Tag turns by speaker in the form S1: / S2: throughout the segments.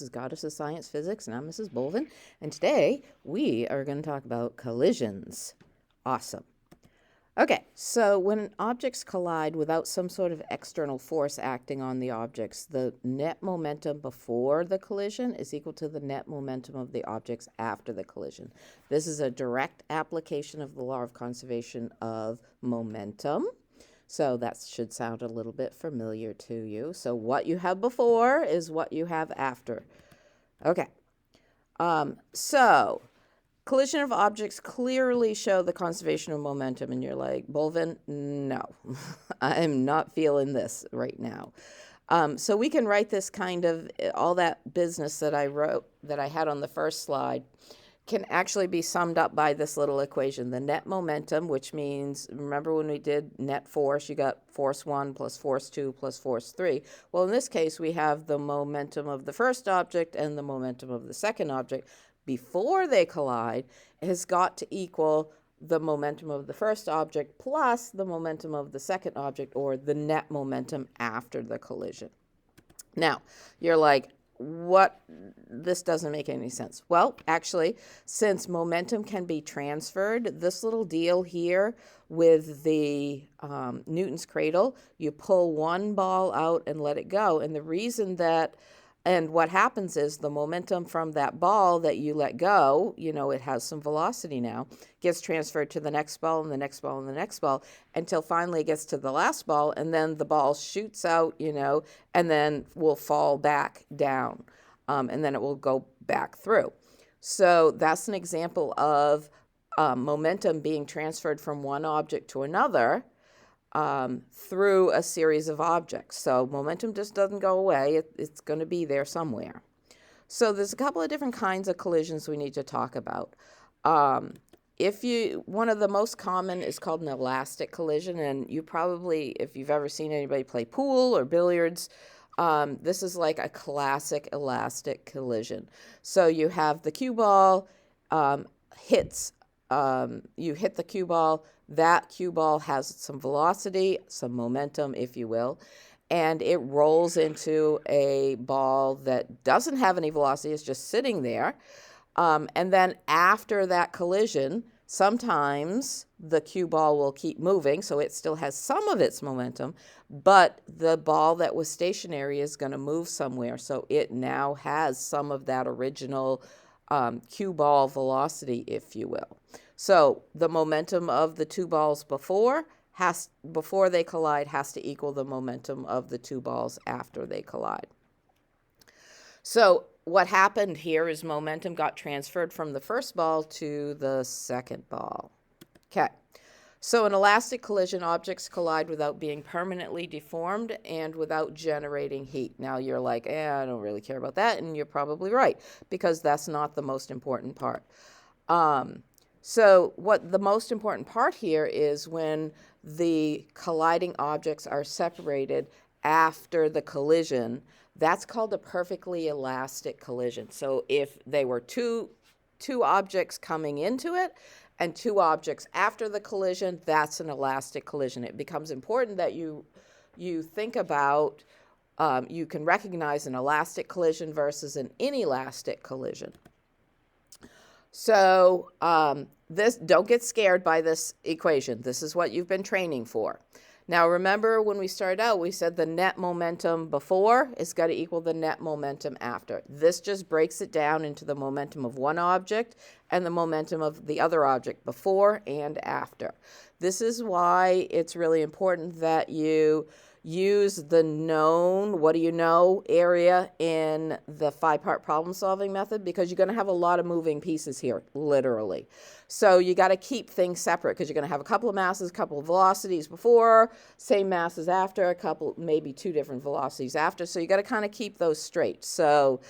S1: This is Goddess of Science Physics, and I'm Mrs. Bolvin. And today we are going to talk about collisions. Awesome. Okay, so when objects collide without some sort of external force acting on the objects, the net momentum before the collision is equal to the net momentum of the objects after the collision. This is a direct application of the law of conservation of momentum. So that should sound a little bit familiar to you. So what you have before is what you have after. Okay. So collision of objects clearly show the conservation of momentum. And you're like, Bolvin, no, I'm not feeling this right now. So we can write this kind of, all that business that I wrote, that I had on the first slide, can actually be summed up by this little equation. The net momentum, which means, remember when we did net force, you got force 1 plus force 2 plus force 3. Well, in this case, we have the momentum of the first object and the momentum of the second object before they collide has got to equal the momentum of the first object plus the momentum of the second object, or the net momentum after the collision. Now, you're like, what? This doesn't make any sense. Well, actually, since momentum can be transferred, this little deal here with the Newton's cradle, you pull one ball out and let it go. And the reason that, and what happens is the momentum from that ball that you let go, you know, it has some velocity now, gets transferred to the next ball and the next ball and the next ball until finally it gets to the last ball, and then the ball shoots out, you know, and then will fall back down, and then it will go back through. So that's an example of momentum being transferred from one object to another through a series of objects. So momentum just doesn't go away. It's going to be there somewhere. So there's a couple of different kinds of collisions we need to talk about. One of the most common is called an elastic collision, and you probably, if you've ever seen anybody play pool or billiards, this is like a classic elastic collision. So you have the cue ball hits, you hit the cue ball, that cue ball has some velocity, some momentum, if you will, and it rolls into a ball that doesn't have any velocity, it's just sitting there. And then after that collision, sometimes the cue ball will keep moving, so it still has some of its momentum, but the ball that was stationary is going to move somewhere, so it now has some of that original cue ball velocity, if you will. So the momentum of the two balls before they collide has to equal the momentum of the two balls after they collide. So what happened here is momentum got transferred from the first ball to the second ball. Okay. So in elastic collision, objects collide without being permanently deformed and without generating heat. Now you're like, I don't really care about that, and you're probably right, because that's not the most important part. So what the most important part here is when the colliding objects are separated after the collision. That's called a perfectly elastic collision. So if they were two objects coming into it and two objects after the collision, that's an elastic collision. It becomes important that you think about, you can recognize an elastic collision versus an inelastic collision. So don't get scared by this equation. This is what you've been training for. Now remember, when we started out, we said the net momentum before is got to equal the net momentum after. This just breaks it down into the momentum of one object and the momentum of the other object before and after. This is why it's really important that you use the known, what do you know, area in the 5-part problem solving method, because you're going to have a lot of moving pieces here, literally. So you got to keep things separate, because you're going to have a couple of masses, a couple of velocities before, same masses after, a couple, maybe two different velocities after. So you got to kind of keep those straight. So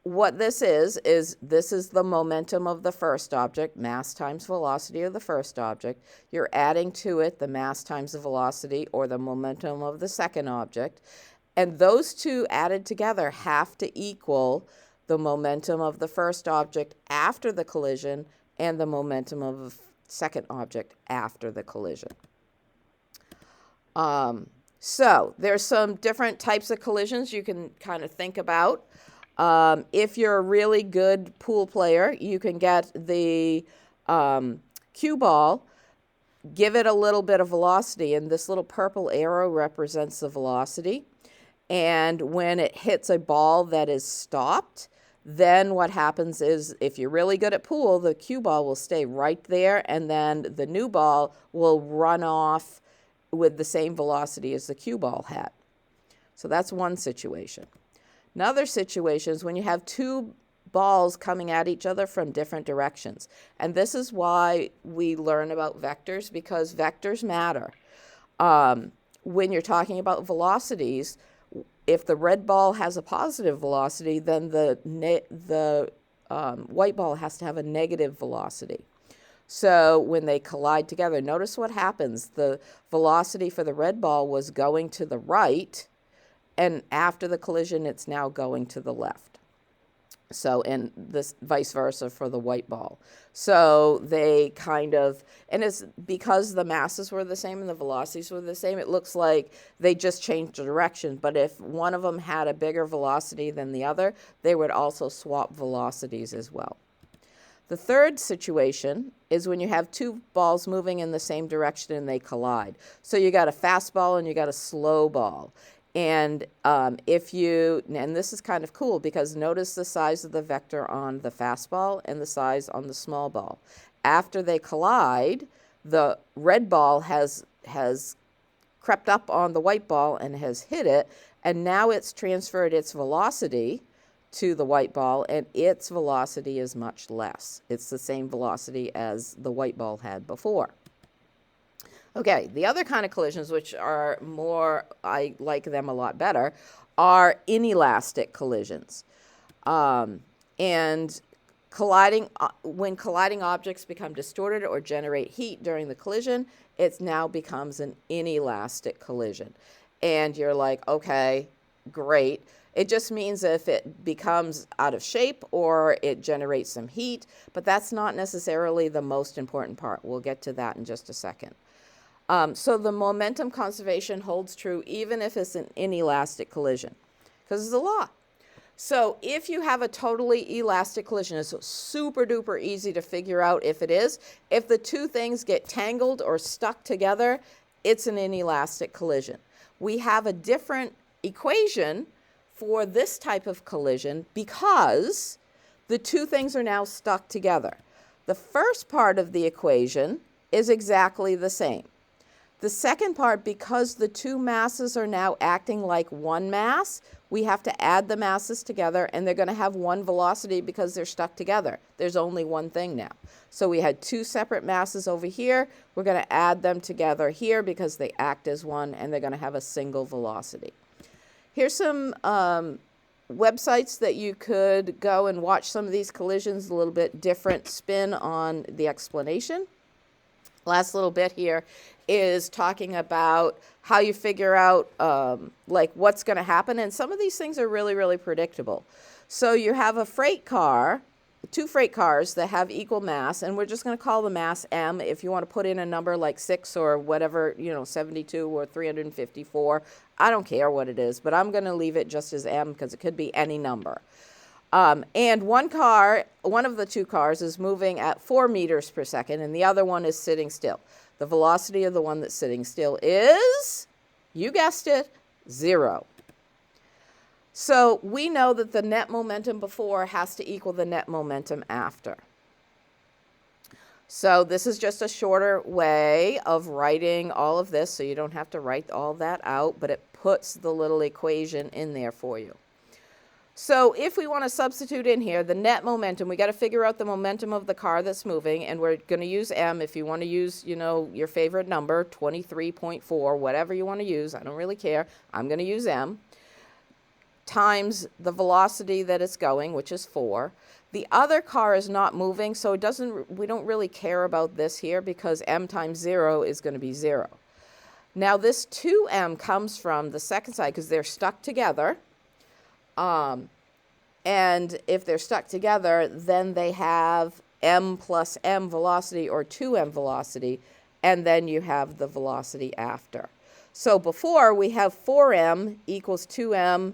S1: what this is this is the momentum of the first object, mass times velocity of the first object. You're adding to it the mass times the velocity, or the momentum of the second object. And those two added together have to equal the momentum of the first object after the collision and the momentum of the second object after the collision. So there's some different types of collisions you can kind of think about. If you're a really good pool player, you can get the cue ball, give it a little bit of velocity, and this little purple arrow represents the velocity. And when it hits a ball that is stopped, then what happens is, if you're really good at pool, the cue ball will stay right there, and then the new ball will run off with the same velocity as the cue ball had. So that's one situation. Another situation is when you have two balls coming at each other from different directions. And this is why we learn about vectors, because vectors matter. When you're talking about velocities, if the red ball has a positive velocity, then the white ball has to have a negative velocity. So when they collide together, notice what happens. The velocity for the red ball was going to the right, and after the collision, it's now going to the left. So, and this vice versa for the white ball. So they kind of, and it's because the masses were the same and the velocities were the same, it looks like they just changed the direction. But if one of them had a bigger velocity than the other, they would also swap velocities as well. The third situation is when you have two balls moving in the same direction and they collide. So you got a fast ball and you got a slow ball. And and this is kind of cool, because notice the size of the vector on the fastball and the size on the small ball. After they collide, the red ball has crept up on the white ball and has hit it, and now it's transferred its velocity to the white ball, and its velocity is much less. It's the same velocity as the white ball had before. Okay, the other kind of collisions, which are more, I like them a lot better, are inelastic collisions. And when colliding objects become distorted or generate heat during the collision, it now becomes an inelastic collision. And you're like, okay, great. It just means if it becomes out of shape or it generates some heat, but that's not necessarily the most important part. We'll get to that in just a second. So the momentum conservation holds true even if it's an inelastic collision, because it's a law. So if you have a totally elastic collision, it's super duper easy to figure out if it is. If the two things get tangled or stuck together, it's an inelastic collision. We have a different equation for this type of collision because the two things are now stuck together. The first part of the equation is exactly the same. The second part, because the two masses are now acting like one mass, we have to add the masses together, and they're going to have one velocity because they're stuck together. There's only one thing now. So we had two separate masses over here. We're going to add them together here because they act as one, and they're going to have a single velocity. Here's some websites that you could go and watch some of these collisions, a little bit different spin on the explanation. Last little bit here is talking about how you figure out like what's going to happen. And some of these things are really, really predictable. So you have a freight car, two freight cars that have equal mass, and we're just going to call the mass M. If you want to put in a number like 6 or whatever, 72 or 354, I don't care what it is, but I'm going to leave it just as M because it could be any number. And one of the two cars is moving at 4 meters per second, and the other one is sitting still. The velocity of the one that's sitting still is, you guessed it, 0. So we know that the net momentum before has to equal the net momentum after. So this is just a shorter way of writing all of this, so you don't have to write all that out, but it puts the little equation in there for you. So if we want to substitute in here the net momentum, we got to figure out the momentum of the car that's moving, and we're going to use M. If you want to use, your favorite number, 23.4, whatever you want to use, I don't really care. I'm going to use M, times the velocity that it's going, which is 4. The other car is not moving, so we don't really care about this here because M times 0 is going to be 0. Now this 2M comes from the second side because they're stuck together. And if they're stuck together, then they have M plus M velocity or 2M velocity, and then you have the velocity after. So before we have 4M equals 2M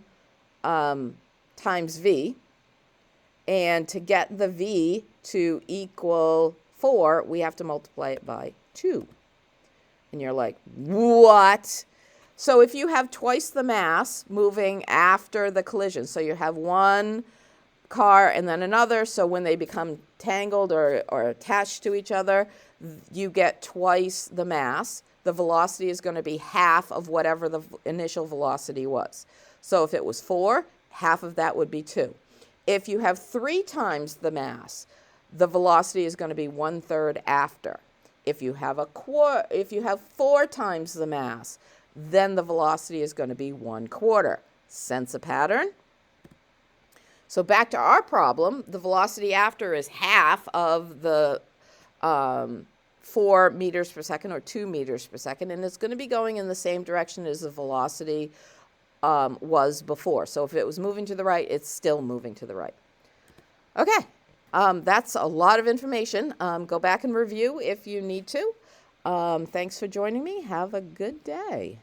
S1: times v. And to get the v to equal 4, we have to multiply it by 2. And you're like, what? So if you have twice the mass moving after the collision, so you have one car and then another, so when they become tangled or attached to each other, you get twice the mass. The velocity is going to be half of whatever the initial velocity was. So if it was 4, half of that would be 2. If you have 3 times the mass, the velocity is going to be 1/3 after. If you have 4 times the mass, then the velocity is going to be 1/4. Sense a pattern? So back to our problem, the velocity after is half of the 4 meters per second or 2 meters per second, and it's going to be going in the same direction as the velocity was before. So if it was moving to the right, it's still moving to the right. Okay, that's a lot of information. Go back and review if you need to. Thanks for joining me. Have a good day.